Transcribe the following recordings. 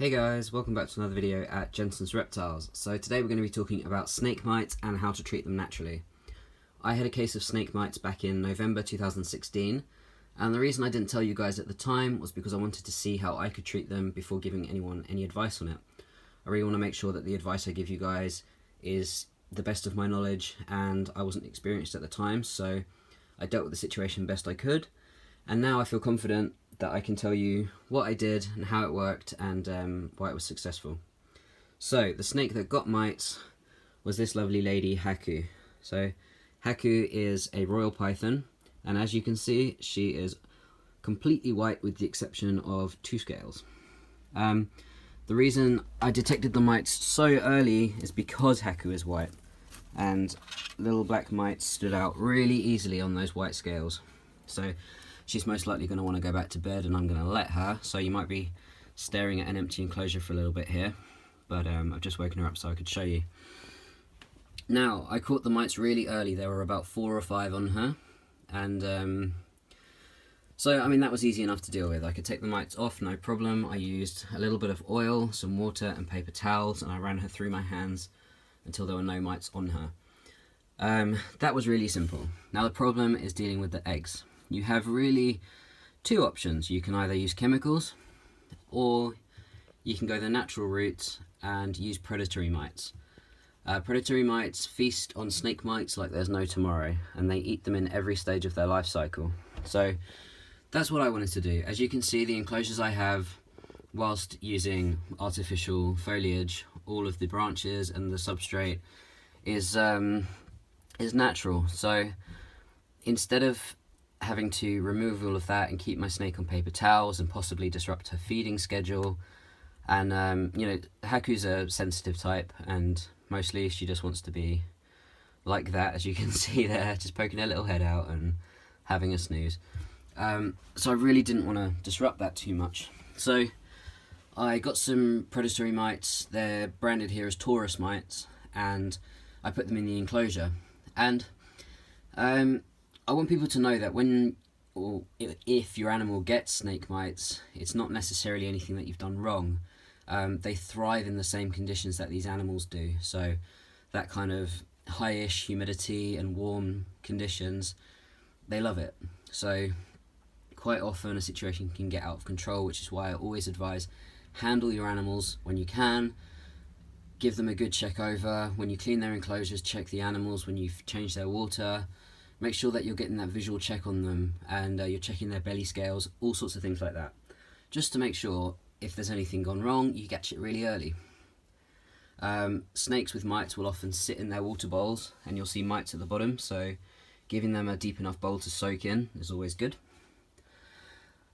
Hey guys, welcome back to another video at Jensen's Reptiles. So today we're going to be talking about snake mites and how to treat them naturally. I had a case of snake mites back in November 2016, and the reason I didn't tell you guys at the time was because I wanted to see how I could treat them before giving anyone any advice on it. I really want to make sure that the advice I give you guys is the best of my knowledge, and I wasn't experienced at the time, so I dealt with the situation best I could, and now I feel confident that I can tell you what I did and how it worked and why it was successful. So the snake that got mites was this lovely lady, Haku. So Haku is a royal python, and as you can see, she is completely white with the exception of two scales. The reason I detected the mites so early is because Haku is white, and little black mites stood out really easily on those white scales. So she's most likely going to want to go back to bed, and I'm going to let her, so you might be staring at an empty enclosure for a little bit here, but I've just woken her up so I could show you. Now, I caught the mites really early. There were about 4 or 5 on her, and so I mean that was easy enough to deal with. I could take the mites off, no problem. I used a little bit of oil, some water and paper towels, and I ran her through my hands until there were no mites on her. That was really simple. Now the problem is dealing with the eggs. You have really 2 options. You can either use chemicals, or you can go the natural route and use predatory mites. Predatory mites feast on snake mites like there's no tomorrow, and they eat them in every stage of their life cycle. So that's what I wanted to do. As you can see, the enclosures I have, whilst using artificial foliage, all of the branches and the substrate is natural. So instead of having to remove all of that and keep my snake on paper towels and possibly disrupt her feeding schedule, and you know, Haku's a sensitive type, and mostly she just wants to be like that, as you can see there, just poking her little head out and having a snooze. So I really didn't want to disrupt that too much. So I got some predatory mites. They're branded here as Taurus mites, and I put them in the enclosure. And I want people to know that when, or if your animal gets snake mites, it's not necessarily anything that you've done wrong. They thrive in the same conditions that these animals do. So that kind of high-ish humidity and warm conditions, they love it. So quite often a situation can get out of control, which is why I always advise handle your animals when you can. Give them a good check over. When you clean their enclosures, check the animals. When you've changed their water, make sure that you're getting that visual check on them, and you're checking their belly scales, all sorts of things like that, just to make sure if there's anything gone wrong, you catch it really early. Snakes with mites will often sit in their water bowls, and you'll see mites at the bottom, so giving them a deep enough bowl to soak in is always good.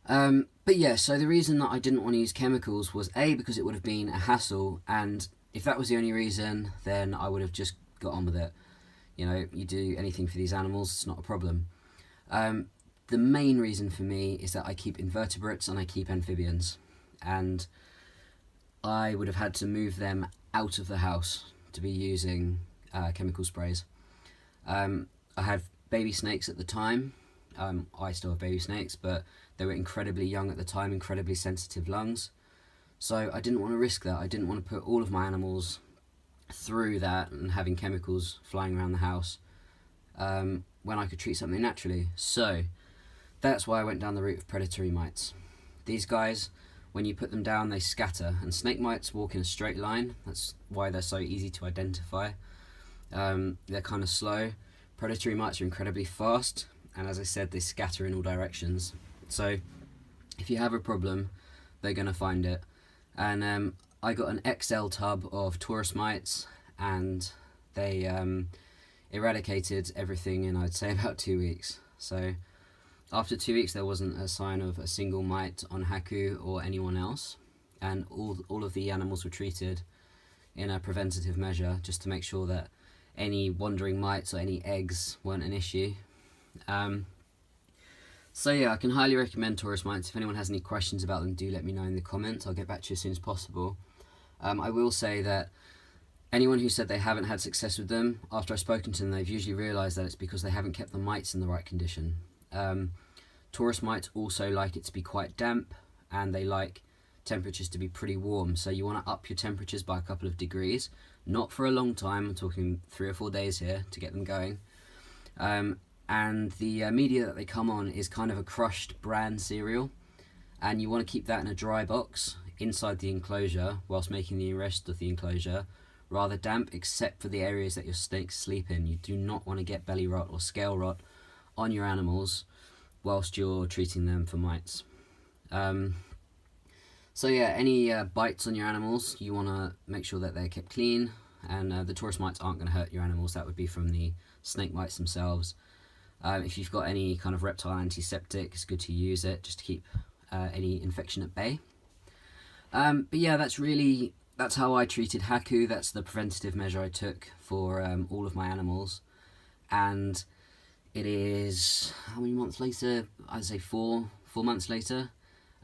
But yeah, so the reason that I didn't want to use chemicals was A, because it would have been a hassle, and if that was the only reason, then I would have just got on with it. You know, you do anything for these animals, it's not a problem. The main reason for me is that I keep invertebrates and I keep amphibians, and I would have had to move them out of the house to be using chemical sprays. I had baby snakes at the time. I still have baby snakes, but they were incredibly young at the time, incredibly sensitive lungs. So I didn't want to risk that. I didn't want to put all of my animals through that and having chemicals flying around the house when I could treat something naturally. So that's why I went down the route of predatory mites. These guys, when you put them down, they scatter, and snake mites walk in a straight line. That's why they're so easy to identify. They're kind of slow. Predatory mites are incredibly fast, and as I said, they scatter in all directions. So if you have a problem, they're going to find it. And I got an XL tub of Taurus mites, and they eradicated everything in, I'd say, about 2 weeks. So after 2 weeks, there wasn't a sign of a single mite on Haku or anyone else, and all of the animals were treated in a preventative measure just to make sure that any wandering mites or any eggs weren't an issue. So yeah, I can highly recommend Taurus mites. If anyone has any questions about them, do let me know in the comments. I'll get back to you as soon as possible. I will say that anyone who said they haven't had success with them, after I've spoken to them, they've usually realised that it's because they haven't kept the mites in the right condition. Taurus mites also like it to be quite damp, and they like temperatures to be pretty warm, so you want to up your temperatures by a couple of degrees, not for a long time. I'm talking 3 or 4 days here to get them going. And the media that they come on is kind of a crushed bran cereal, and you want to keep that in a dry box inside the enclosure whilst making the rest of the enclosure rather damp, except for the areas that your snakes sleep in. You do not want to get belly rot or scale rot on your animals whilst you're treating them for mites. So yeah, any bites on your animals, you want to make sure that they're kept clean, and the Taurus mites aren't going to hurt your animals. That would be from the snake mites themselves. If you've got any kind of reptile antiseptic, it's good to use it just to keep any infection at bay. But yeah, that's how I treated Haku. That's the preventative measure I took for all of my animals. And it is, how many months later? I'd say 4 months later,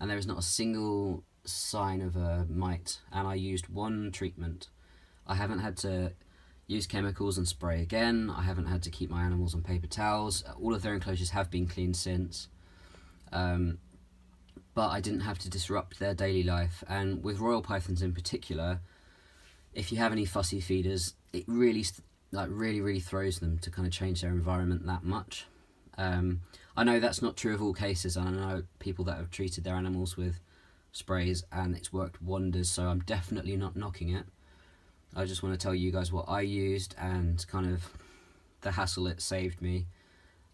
and there is not a single sign of a mite, and I used 1 treatment. I haven't had to use chemicals and spray again. I haven't had to keep my animals on paper towels. All of their enclosures have been cleaned since. But I didn't have to disrupt their daily life. And with royal pythons in particular, if you have any fussy feeders, it really throws them to kind of change their environment that much. I know that's not true of all cases, and I know people that have treated their animals with sprays and it's worked wonders, so I'm definitely not knocking it. I just want to tell you guys what I used and kind of the hassle it saved me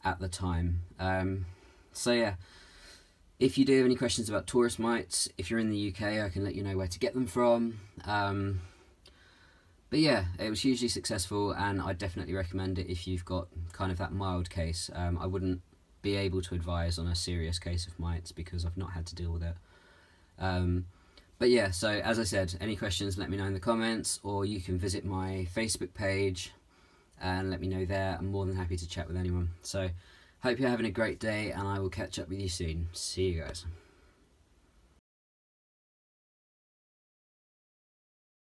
at the time. So yeah, if you do have any questions about Taurus mites, if you're in the UK, I can let you know where to get them from. But yeah, it was hugely successful, and I definitely recommend it if you've got kind of that mild case. I wouldn't be able to advise on a serious case of mites because I've not had to deal with it. But yeah, so as I said, any questions, let me know in the comments, or you can visit my Facebook page and let me know there. I'm more than happy to chat with anyone. So hope you're having a great day, and I will catch up with you soon. See you guys.